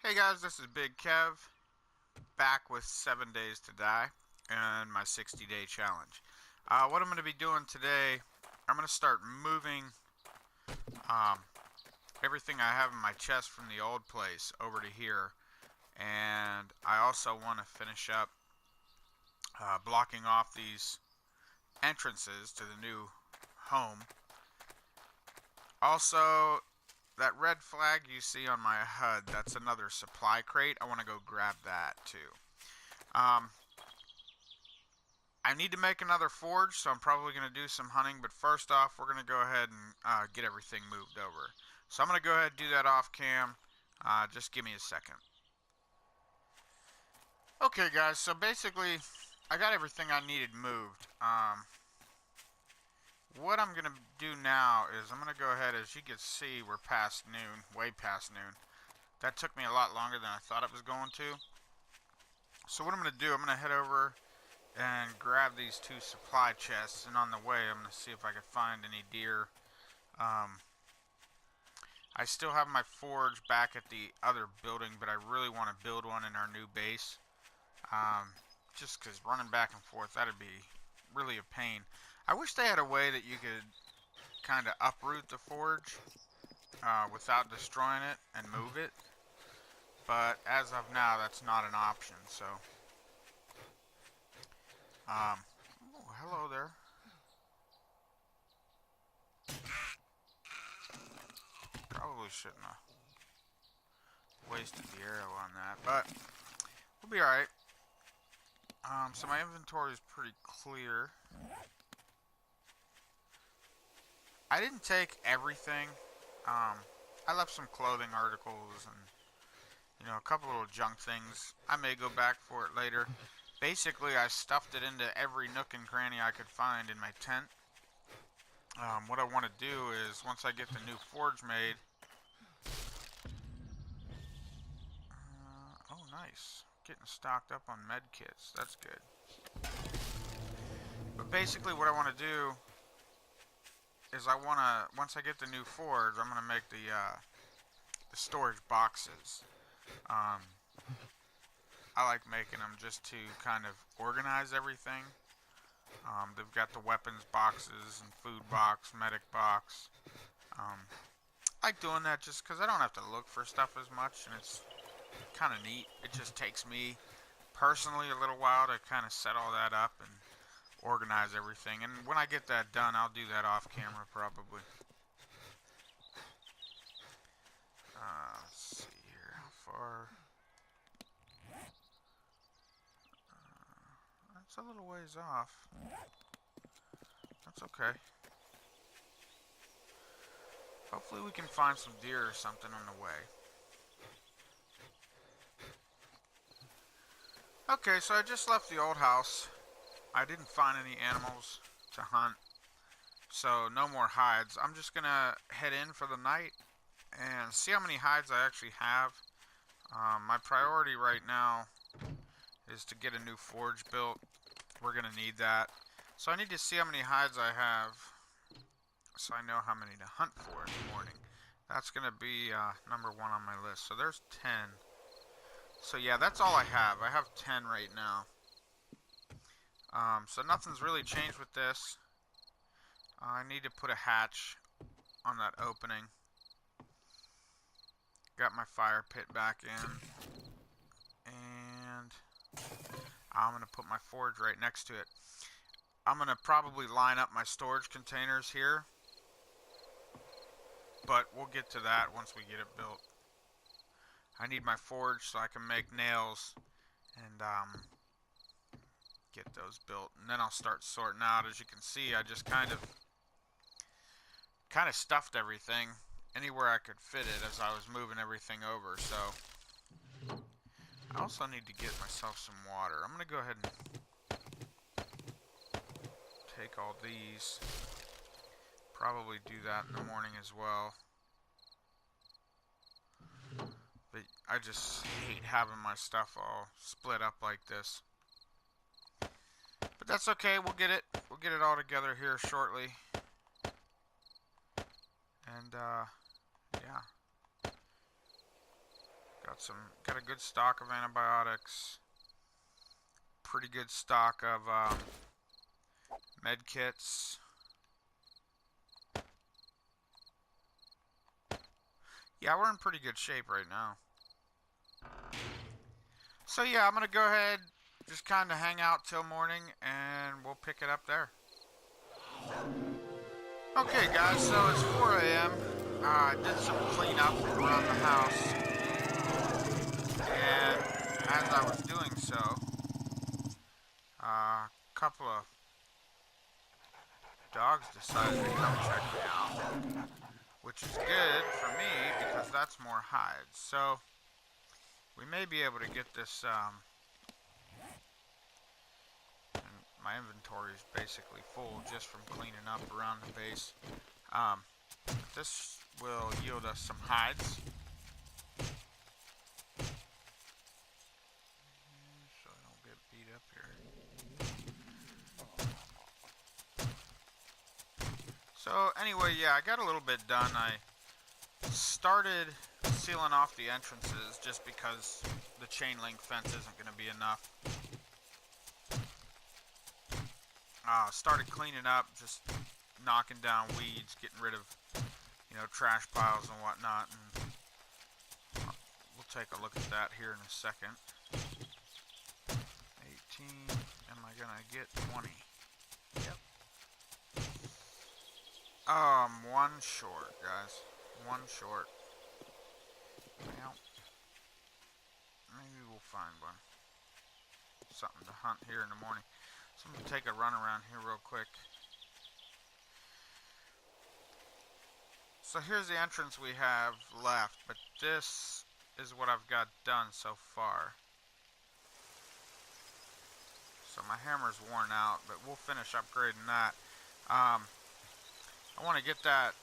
Hey guys, this is Big Kev, back with 7 Days to Die and my 60-day challenge. What I'm going to be doing today, I'm going to start moving um, everything I have in my chest from the old place over to here. And I also want to finish up blocking off these entrances to the new home. Also, that red flag you see on my HUD, that's another supply crate. I want to go grab that too. I need to make another forge, so I'm probably going to do some hunting, but first off, we're going to go ahead and get everything moved over. So I'm going to go ahead and do that off cam. Just give me a second. Okay guys, so basically, I got everything I needed moved. What I'm going to do now is I'm going to go ahead, as you can see, we're past noon, way past noon. That took me a lot longer than I thought it was going to. So what I'm going to do, I'm going to head over and grab these two supply chests, and on the way I'm going to see if I can find any deer. I still have my forge back at the other building, but I really want to build one in our new base. Just because running back and forth, that'd be really a pain. I wish they had a way that you could kind of uproot the forge without destroying it and move it. But as of now, that's not an option, so... oh, hello there. Probably shouldn't have wasted the arrow on that, but we'll be alright. So my inventory is pretty clear. I didn't take everything. I left some clothing articles and, you know, a couple little junk things. I may go back for it later. Basically, I stuffed it into every nook and cranny I could find in my tent. What I want to do is, once I get the new forge made... oh, nice. Getting stocked up on med kits. That's good. But basically, what I want to do is once I get the new forge, I'm going to make the storage boxes. I like making them just to kind of organize everything. They've got the weapons boxes and food box, medic box. I like doing that just because I don't have to look for stuff as much, and it's kind of neat. It just takes me personally a little while to kind of set all that up and organize everything. And when I get that done, I'll do that off camera probably. Let's see here, how far... that's a little ways off. That's okay. Hopefully we can find some deer or something on the way. Okay, so I just left the old house. I didn't find any animals to hunt, so no more hides. I'm just gonna head in for the night and see how many hides I actually have. My priority right now is to get a new forge built. We're gonna need that. So I need to see how many hides I have, so I know how many to hunt for in the morning. That's gonna be number one on my list. So there's 10. So yeah, that's all I have. I have 10 right now. So nothing's really changed with this. I need to put a hatch on that opening. Got my fire pit back in. And I'm going to put my forge right next to it. I'm going to probably line up my storage containers here. But we'll get to that once we get it built. I need my forge so I can make nails and get those built. And then I'll start sorting out. As you can see, I just kind of stuffed everything anywhere I could fit it as I was moving everything over. So I also need to get myself some water. I'm going to go ahead and take all these. Probably do that in the morning as well. But I just hate having my stuff all split up like this. But that's okay, we'll get it. We'll get it all together here shortly. And, yeah. Got Got a good stock of antibiotics. Pretty good stock of med kits. Yeah, we're in pretty good shape right now. So yeah, I'm gonna go ahead, just kind of hang out till morning, and we'll pick it up there. Okay guys, so it's 4 a.m. I did some cleanup around the house, and as I was doing so, a couple of dogs decided to come check me out, which is good for me because that's more hides. So we may be able to get this, my inventory is basically full just from cleaning up around the base. This will yield us some hides. So I don't get beat up here. So anyway, yeah, I got a little bit done. I started sealing off the entrances just because the chain link fence isn't going to be enough. Started cleaning up, just knocking down weeds, getting rid of, trash piles and whatnot, and we'll take a look at that here in a second. 18, am I gonna get 20? Yep. One short, guys. One short. Well, maybe we'll find one. Something to hunt here in the morning. So I'm gonna take a run around here real quick. So here's the entrance we have left, but this is what I've got done so far. So my hammer's worn out, but we'll finish upgrading that. I want to get that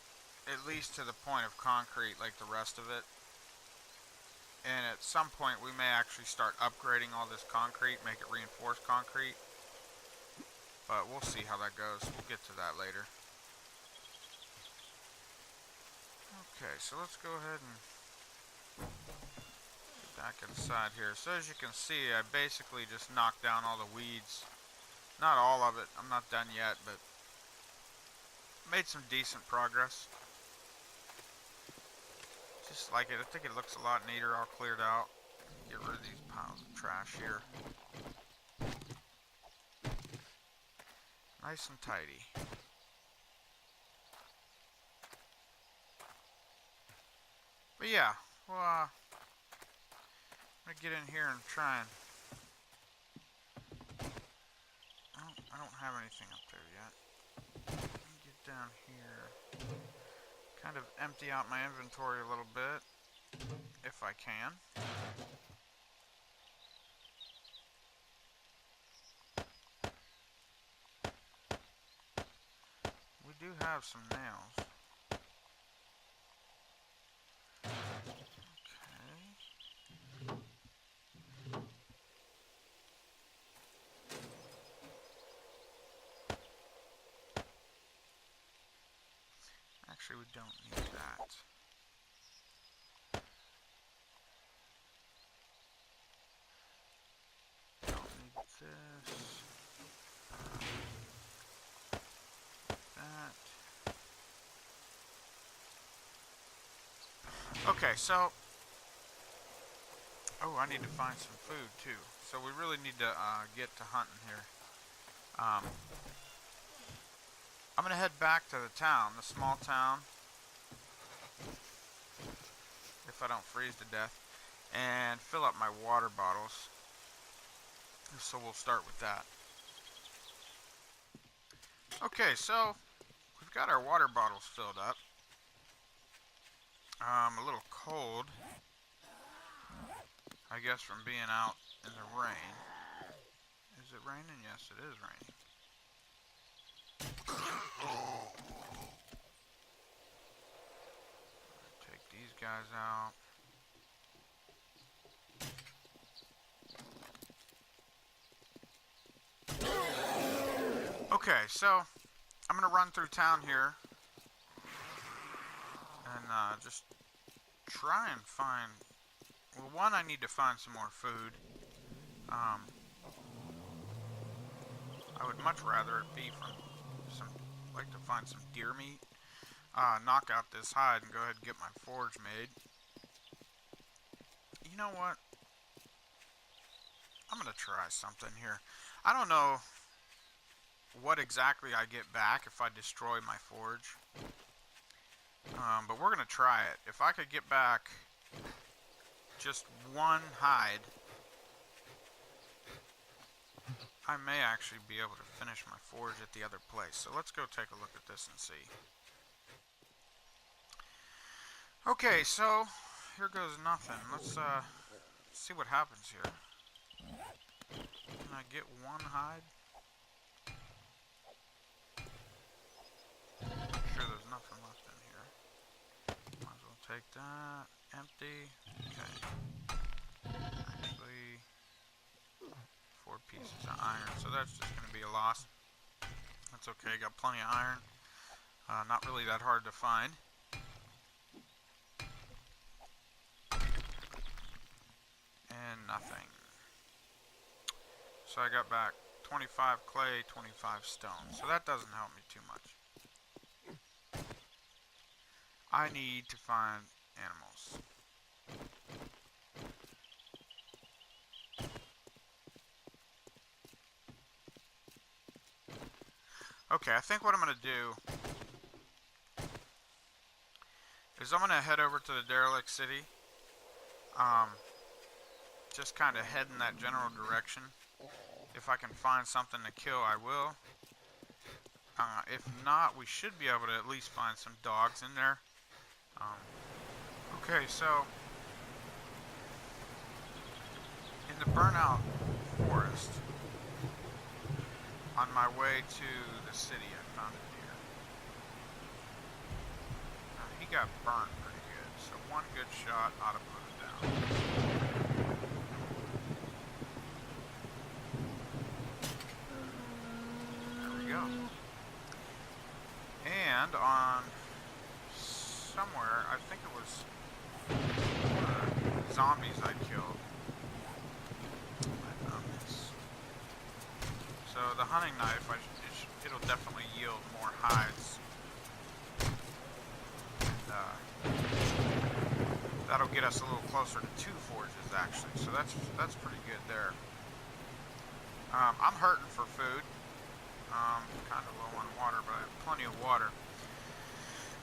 at least to the point of concrete like the rest of it. And at some point we may actually start upgrading all this concrete, make it reinforced concrete. But we'll see how that goes. We'll get to that later. Okay, so let's go ahead and get back inside here. So as you can see, I basically just knocked down all the weeds. Not all of it, I'm not done yet, but made some decent progress. Just like it, I think it looks a lot neater, all cleared out. Get rid of these piles of trash here. Nice and tidy. But yeah, well, I'm gonna get in here and try and... I don't have anything up there yet. Let me get down here. Kind of empty out my inventory a little bit, if I can. We do have some nails. Actually, we don't need that. Don't need this. That. Okay, so... Oh, I need to find some food, too. So we really need to get to hunting here. I'm going to head back to the town, the small town, if I don't freeze to death, and fill up my water bottles. So we'll start with that. Okay, so we've got our water bottles filled up. A little cold, I guess, from being out in the rain. Is it raining? Yes, it is raining. Take these guys out. Okay, so I'm gonna run through town here and just try and find Well, one, I need to find some more food. I would much rather it be from some, like to find some deer meat. Knock out this hide and go ahead and get my forge made. You know what? I'm going to try something here. I don't know what exactly I get back if I destroy my forge. But we're going to try it. If I could get back just one hide, I may actually be able to finish my forge at the other place. So let's go take a look at this and see. Okay, so here goes nothing. Let's see what happens here. Can I get one hide? I'm sure there's nothing left in here. Might as well take that. Empty. Okay. Actually, 4 pieces of iron, so that's just going to be a loss. That's okay, got plenty of iron. Not really that hard to find. And nothing. So I got back 25 clay, 25 stone. So that doesn't help me too much. I need to find animals. Okay, I think what I'm going to do is I'm going to head over to the derelict city. Just kind of head in that general direction. If I can find something to kill, I will. If not, we should be able to at least find some dogs in there. Okay, so in the burnout forest, on my way to the city, I found a deer. He got burned pretty good, so one good shot ought to put him down. There we go. And on somewhere, I think it was zombies I killed. I found this. So the hunting knife, it'll definitely yield more hides. And that'll get us a little closer to 2 forges actually. So that's pretty good there. I'm hurting for food. Kind of low on water, but I have plenty of water.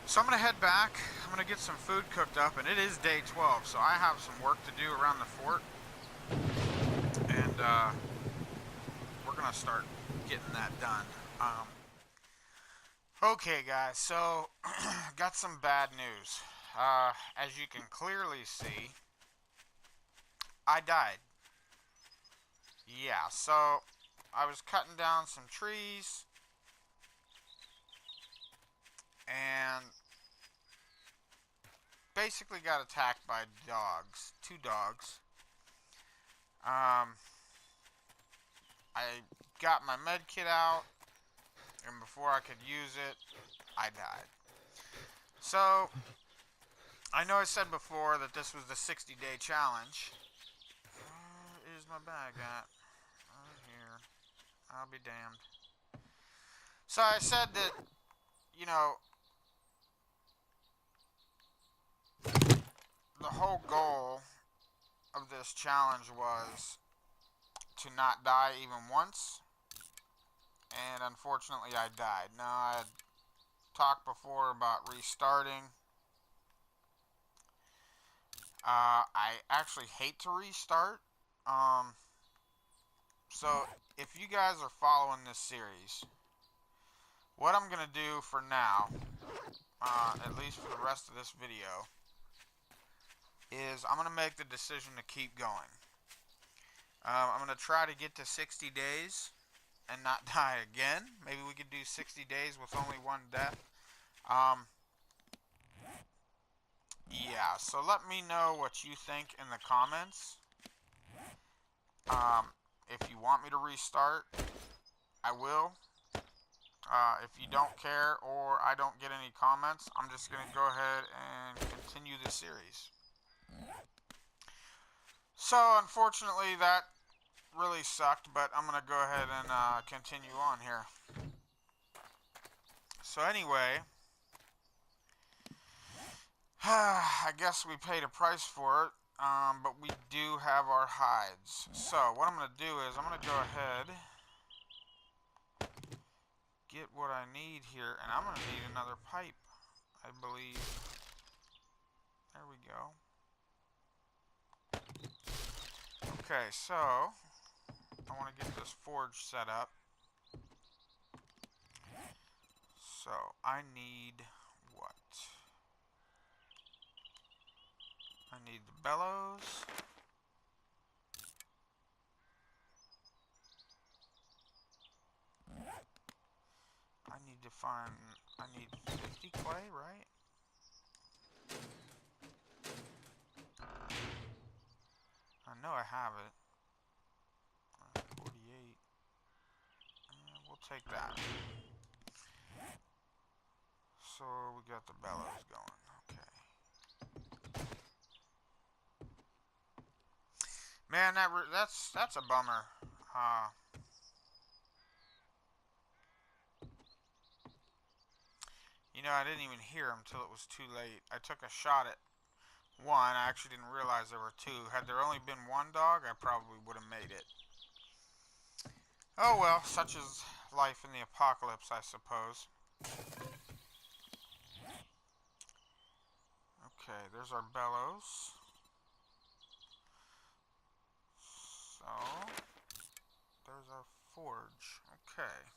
So I'm going to head back. I'm going to get some food cooked up, and it is day 12, so I have some work to do around the fort. And we're going to start getting that done. Okay, guys, so got some bad news. As you can clearly see, I died. Yeah, so I was cutting down some trees, and basically got attacked by dogs. 2 dogs. I got my med kit out, and before I could use it, I died. So, I know I said before that this was the 60-day challenge. Where is my bag at? Right here. I'll be damned. So I said that, you know, the whole goal of this challenge was to not die even once, and unfortunately I died. Now, I had talked before about restarting. I actually hate to restart. So if you guys are following this series, what I'm going to do for now, at least for the rest of this video, is I'm going to make the decision to keep going. I'm going to try to get to 60 days and not die again. Maybe we could do 60 days with only 1 death. Yeah, so let me know what you think in the comments. If you want me to restart, I will. If you don't care or I don't get any comments, I'm just going to go ahead and continue the series. So, unfortunately, that really sucked, but I'm going to go ahead and continue on here. So, anyway, I guess we paid a price for it, but we do have our hides. So, what I'm going to do is I'm going to go ahead, get what I need here, and I'm going to need another pipe, I believe. There we go. Okay, so I want to get this forge set up. So I need what? I need the bellows. I need 50 clay, right? I know I have it. 48. We'll take that. So we got the bellows going. Okay. Man, that's a bummer. You know, I didn't even hear him till it was too late. I took a shot at one. I actually didn't realize there were two. Had there only been one dog, I probably would have made it. Oh well, such is life in the apocalypse, I suppose. Okay, there's our bellows. So, there's our forge. Okay.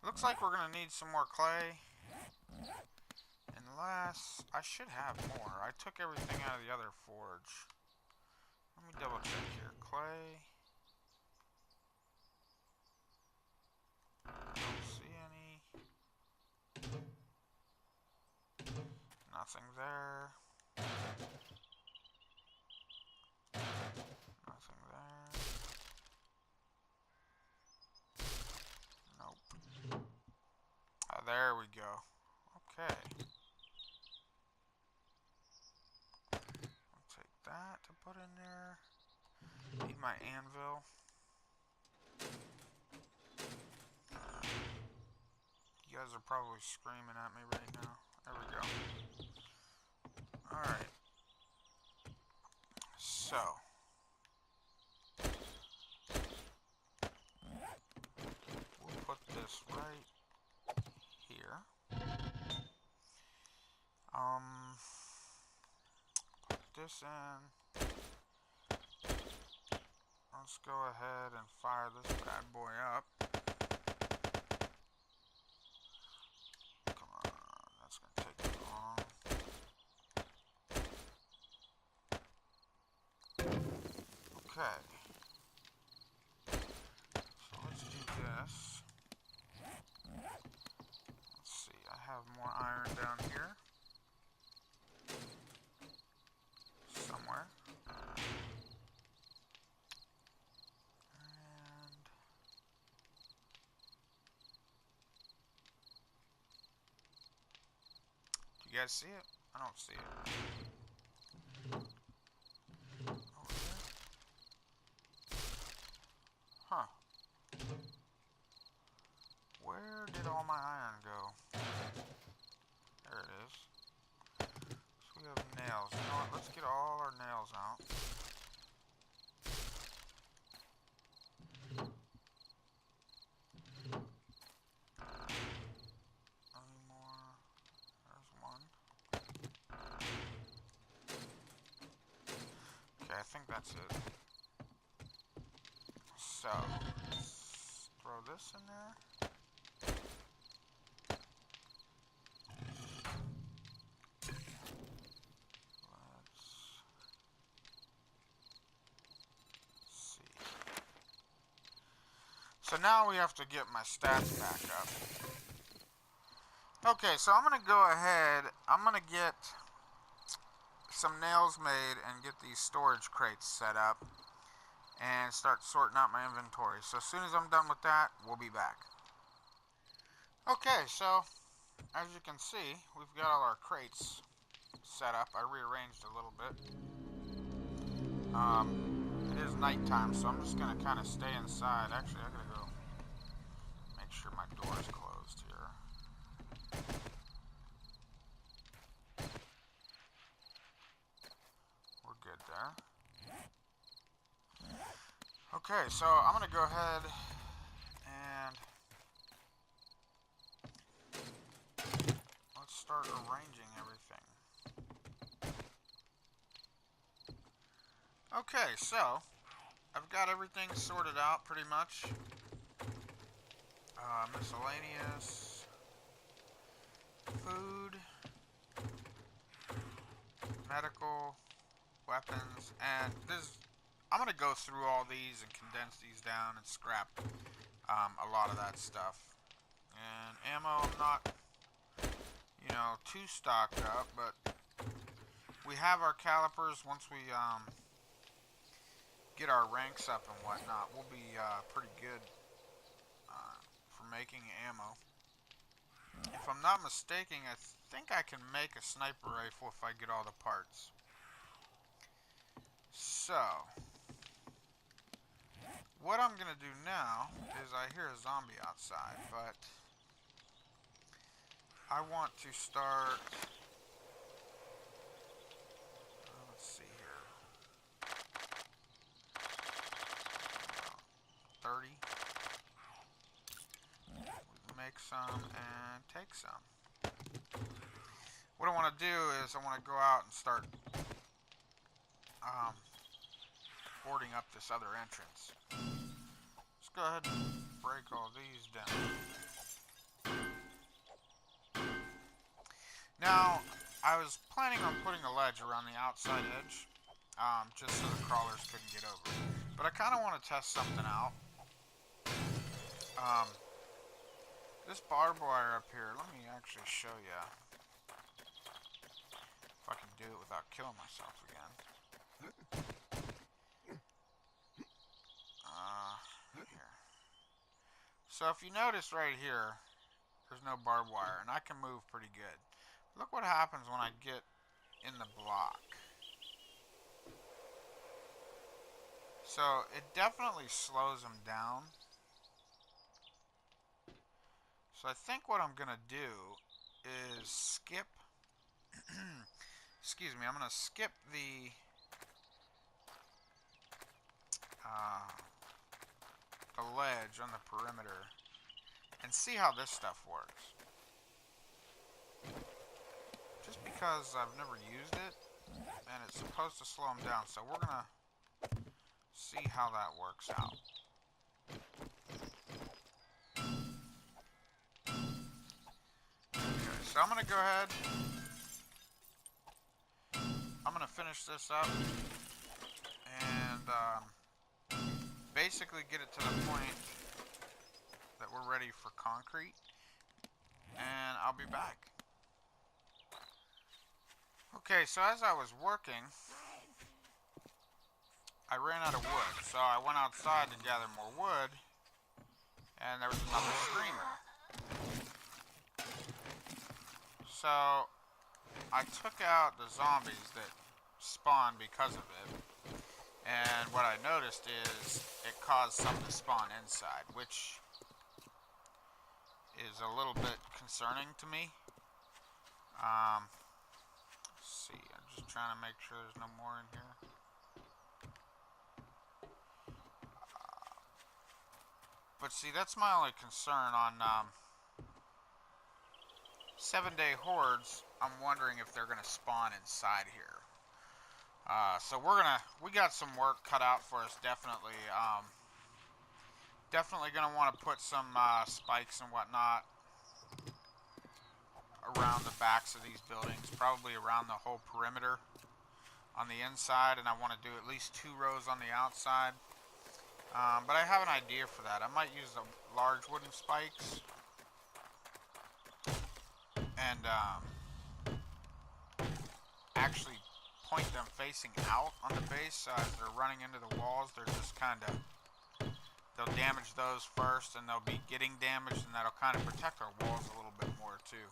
Looks like we're going to need some more clay. Unless, I should have more. I took everything out of the other forge. Let me double check here. Clay. Don't see any. Nothing there. Nothing there. Nope. Oh, there we go. Okay. I'll take that to put in there. Need my anvil. You guys are probably screaming at me right now. There we go. Alright. So. We'll put this right here. Put this in. Let's go ahead and fire this bad boy up. Come on, that's going to take too long. Okay. So let's do this. Let's see, I have more iron down here. Somewhere. And do you guys see it? I don't see it. Over here? Huh. Where did all my iron go? There it is. So we have nails. You know what? Let's get all our nails out. Any more? There's one. Okay, I think that's it. So, let's throw this in there. So now we have to get my stats back up. Okay, so I'm going to go ahead, I'm going to get some nails made and get these storage crates set up and start sorting out my inventory. So as soon as I'm done with that, we'll be back. Okay, so as you can see, we've got all our crates set up. I rearranged a little bit. nighttime, so I'm just gonna kind of stay inside. Actually, I gotta go make sure my door is closed here. We're good there. Okay, so I'm gonna go ahead and let's start arranging everything. Okay, so I've got everything sorted out pretty much. Miscellaneous, food, medical, weapons, and this. I'm gonna go through all these and condense these down and scrap a lot of that stuff. And ammo, I'm not, too stocked up, but we have our calipers. Once we get our ranks up and whatnot, we'll be pretty good for making ammo. If I'm not mistaken, I think I can make a sniper rifle if I get all the parts. So, what I'm going to do now is I hear a zombie outside, but I want to start, let's see here, 30. Make some and take some. What I want to do is I want to go out and start boarding up this other entrance. Let's go ahead and break all these down. Now, I was planning on putting a ledge around the outside edge, just so the crawlers couldn't get over. But I kind of want to test something out. This barbed wire up here, let me actually show you if I can do it without killing myself again. Here. So if you notice right here, there's no barbed wire, and I can move pretty good. Look what happens when I get in the block. So it definitely slows them down. So I think what I'm gonna do is skip excuse me, I'm gonna skip the ledge on the perimeter and see how this stuff works. Just because I've never used it and it's supposed to slow them down, so we're gonna see how that works out. Okay, so I'm gonna go ahead, I'm gonna finish this up and basically get it to the point that we're ready for concrete, and I'll be back. Okay, so as I was working, I ran out of wood, so I went outside to gather more wood, and there was another screamer. So I took out the zombies that spawned because of it, and what I noticed is it caused some to spawn inside, which is a little bit concerning to me. Let's see, I'm just trying to make sure there's no more in here. But see, that's my only concern on 7-day hordes. I'm wondering if they're gonna spawn inside here. So we got some work cut out for us, definitely. Definitely gonna want to put some spikes and whatnot around the backs of these buildings, probably around the whole perimeter on the inside, and I want to do at least 2 rows on the outside. But I have an idea for that. I might use the large wooden spikes and actually point them facing out on the base, so as they're running into the walls, they're just they'll damage those first, and they'll be getting damaged, and that'll kind of protect our walls a little bit more too.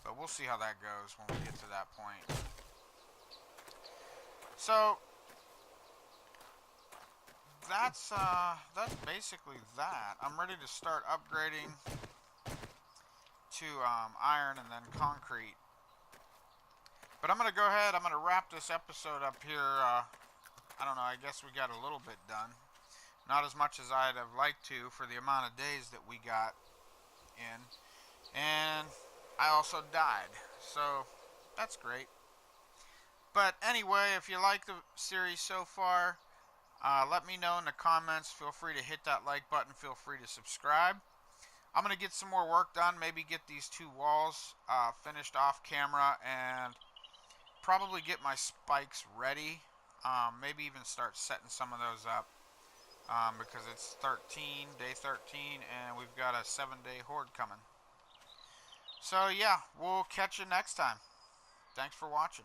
But we'll see how that goes when we get to that point. So that's basically that. I'm ready to start upgrading to iron and then concrete. But I'm going to go ahead, I'm going to wrap this episode up here. I don't know, I guess we got a little bit done. Not as much as I'd have liked to for the amount of days that we got in. And I also died, so that's great. But anyway, if you like the series so far, let me know in the comments. Feel free to hit that like button. Feel free to subscribe. I'm going to get some more work done. Maybe get these 2 walls finished off camera and probably get my spikes ready. Maybe even start setting some of those up. Because it's day 13, and we've got a 7-day horde coming. So yeah, we'll catch you next time. Thanks for watching.